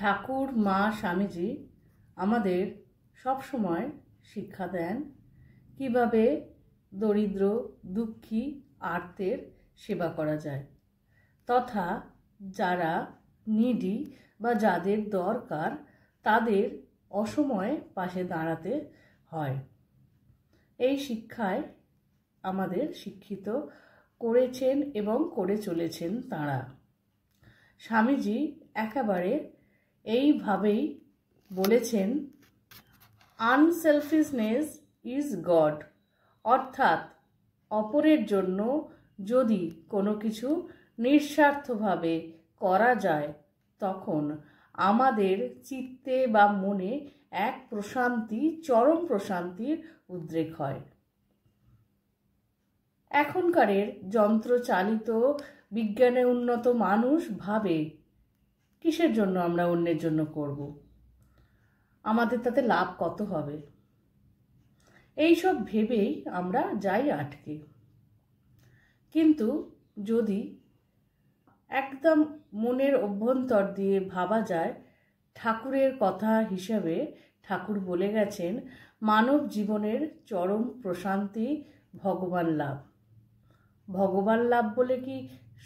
ঠাকুর মা স্বামীজি আমাদের সব সময় শিক্ষা দেন কিভাবে দরিদ্র দুঃখী আর্তের সেবা করা যায়, তথা যারা নিডি বা যাদের দরকার তাদের অসময়ে পাশে দাঁড়াতে হয়। এই শিক্ষায় আমাদের শিক্ষিত করেছেন এবং করে চলেছেন তাঁরা। স্বামীজি একেবারে এইভাবেই বলেছেন, আনসেলফিশনেস ইজ গড, অর্থাৎ অপরের জন্য যদি কোনো কিছু নিঃস্বার্থভাবে করা যায় তখন আমাদের চিত্তে বা মনে এক প্রশান্তি, চরম প্রশান্তির উদ্রেক হয়। এখনকারের যন্ত্রচালিত বিজ্ঞানে উন্নত মানুষ ভাবে কিসের জন্য আমরা অন্যের জন্য করব, আমাদের তাতে লাভ কত হবে, এইসব ভেবেই আমরা যাই আটকে। কিন্তু যদি একদম মনের অভ্যন্তর দিয়ে ভাবা যায়, ঠাকুরের কথা হিসাবে ঠাকুর বলে গেছেন মানব জীবনের চরম প্রশান্তি ভগবান লাভ। ভগবান লাভ বলে কি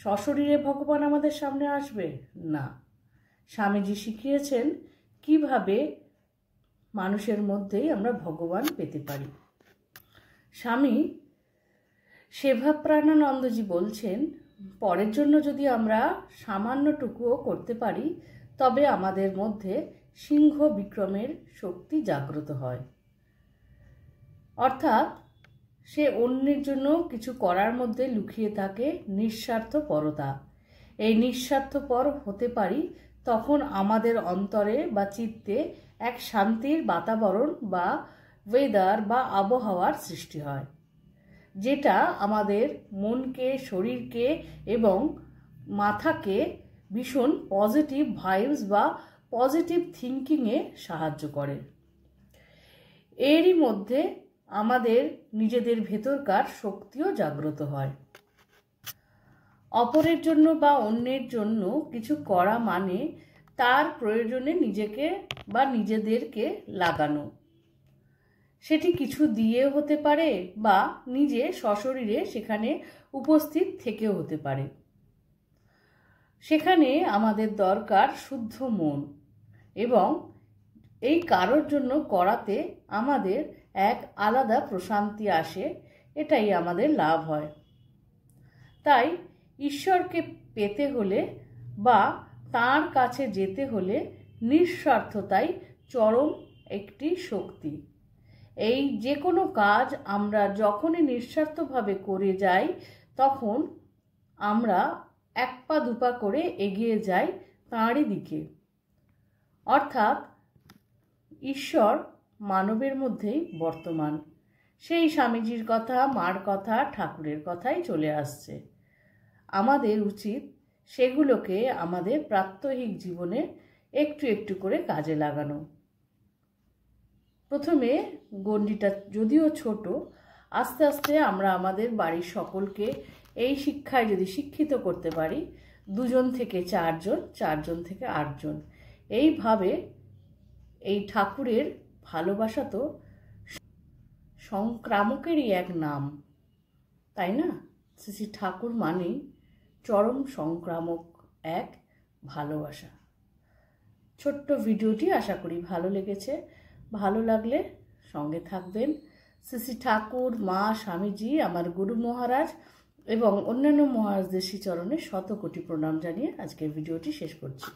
সশরীরে ভগবান আমাদের সামনে আসবে? না, স্বামীজি শিখিয়েছেন কিভাবে মানুষের মধ্যেই আমরা ভগবান পেতে পারি। স্বামী সেবাপ্রাণানন্দজি বলছেন, পরের জন্য যদি আমরা সামান্যটুকুও করতে পারি তবে আমাদের মধ্যে সিংহ বিক্রমের শক্তি জাগ্রত হয়। অর্থাৎ সে অন্যের জন্য কিছু করার মধ্যে লুকিয়ে থাকে নিঃস্বার্থপরতা। এই নিঃস্বার্থপর হতে পারি তখন আমাদের অন্তরে বা চিত্তে এক শান্তির বাতাবরণ বা ওয়েদার বা আবহাওয়ার সৃষ্টি হয়, যেটা আমাদের মনকে, শরীরকে এবং মাথাকে ভীষণ পজিটিভ ভাইবস বা পজিটিভ থিঙ্কিংয়ে সাহায্য করে। এরই মধ্যে আমাদের নিজেদের ভেতরকার শক্তিও জাগ্রত হয়। অপরের জন্য বা অন্যের জন্য কিছু করা মানে তার প্রয়োজনে নিজেকে বা নিজেদেরকে লাগানো। সেটি কিছু দিয়ে হতে পারে বা নিজে সশরীরে সেখানে উপস্থিত থেকেও হতে পারে। সেখানে আমাদের দরকার শুদ্ধ মন, এবং এই কারোর জন্য করাতে আমাদের এক আলাদা প্রশান্তি আসে, এটাই আমাদের লাভ হয়। তাই ঈশ্বরকে পেতে হলে বা তাঁর কাছে যেতে হলে নিঃস্বার্থতাই চরম একটি শক্তি। এই যে কোনো কাজ আমরা যখনই নিঃস্বার্থভাবে করে যাই তখন আমরা এক পা দুপা করে এগিয়ে যাই তাঁরই দিকে। অর্থাৎ ঈশ্বর মানবের মধ্যেই বর্তমান। সেই স্বামীজির কথা, মার কথা, ঠাকুরের কথাই চলে আসছে। আমাদের উচিত সেগুলোকে আমাদের প্রাত্যহিক জীবনে একটু একটু করে কাজে লাগানো। প্রথমে গণ্ডিটা যদিও ছোট, আস্তে আস্তে আমরা আমাদের বাড়ির সকলকে এই শিক্ষায় যদি শিক্ষিত করতে পারি, 2 জন থেকে 4 জন, 4 জন থেকে 8 জন, এইভাবে এই ঠাকুরের ভালোবাসা তো সংক্রামকেরই এক নাম, তাই না? শ্রী ঠাকুর মানেই চরম সংক্রামক এক ভালোবাসা। ছোট্ট ভিডিওটি আশা করি ভালো লেগেছে। ভালো লাগলে সঙ্গে থাকবেন। শ্রী ঠাকুর, মা, স্বামীজি, আমার গুরু মহারাজ এবং অন্যান্য মহারাজদের শ্রীচরণে শত কোটি প্রণাম জানিয়ে আজকের ভিডিওটি শেষ করছি।